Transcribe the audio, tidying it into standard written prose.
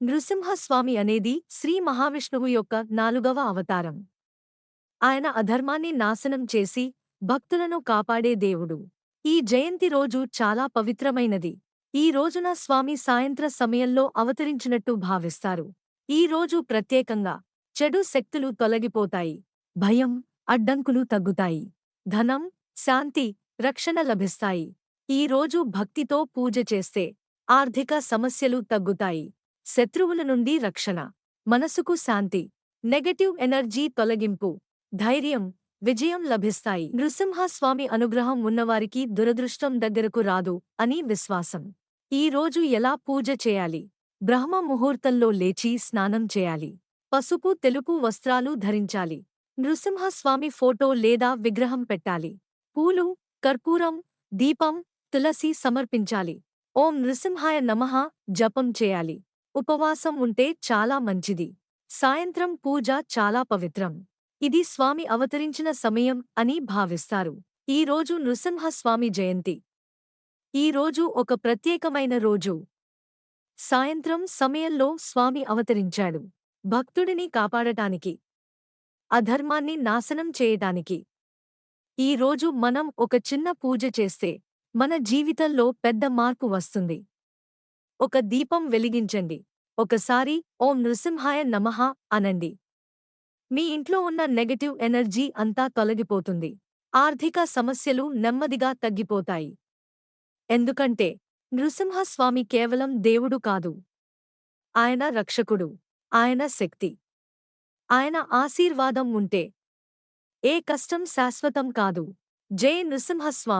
నృసింహస్వామి అనేది శ్రీ మహావిష్ణువు యొక్క 4వ అవతారం. ఆయన అధర్మాన్ని నాశనం చేసి భక్తులను కాపాడే దేవుడు. ఈ జయంతి రోజు చాలా పవిత్రమైనది. ఈ రోజున స్వామి సాయంత్ర సమయంలో అవతరించినట్టు భావిస్తారు. ఈ రోజు ప్రత్యేకంగా చెడు శక్తులు తొలగిపోతాయి. భయం, అడ్డంకులు తగ్గుతాయి. ధనం, శాంతి, రక్షణ లభిస్తాయి. ఈ రోజు భక్తితో పూజ చేస్తే ఆర్థిక సమస్యలు తగ్గుతాయి. శత్రువుల నుండి రక్షణ, మనసుకు శాంతి, నెగటివ్ ఎనర్జీ తొలగింపు, ధైర్యం, విజయం లభిస్తాయి. నృసింహస్వామి అనుగ్రహం ఉన్నవారికి దురదృష్టం దగ్గరకు రాదు అని విశ్వాసం. ఈ రోజు ఎలా పూజ చేయాలి? బ్రహ్మ ముహూర్తంలో లేచి స్నానం చేయాలి. పసుపు తెలుపు వస్త్రాలు ధరించాలి. నృసింహస్వామి ఫోటో లేదా విగ్రహం పెట్టాలి. పూలు, కర్పూరం, దీపం, తులసి సమర్పించాలి. ఓం నృసింహాయ నమః జపం చేయాలి. ఉపవాసం ఉంటే చాలా మంచిది. సాయంత్రం పూజ చాలా పవిత్రం. ఇది స్వామి అవతరించిన సమయం అని భావిస్తారు. ఈ రోజు నృసింహస్వామి జయంతి. ఈ రోజు ఒక ప్రత్యేకమైన రోజు. సాయంత్రం సమయంలో స్వామి అవతరించాడు. భక్తుడిని కాపాడటానికి, అధర్మాన్ని నాశనం చేయటానికి. ఈ రోజు మనం ఒక చిన్న పూజ చేస్తే మన జీవితంలో పెద్ద మార్పు వస్తుంది. ఒక దీపం వెలిగించండి. ఒకసారి ఓం నృసింహాయ నమః అనండి. మీ ఇంట్లో ఉన్న నెగటివ్ ఎనర్జీ అంతా తొలగిపోతుంది. ఆర్థిక సమస్యలు నెమ్మదిగా తగ్గిపోతాయి. ఎందుకంటే నృసింహస్వామి కేవలం దేవుడు కాదు. ఆయన రక్షకుడు. ఆయన శక్తి. ఆయన ఆశీర్వాదం ఉంటే ఏ కష్టం శాశ్వతం కాదు. జై నృసింహస్వామి.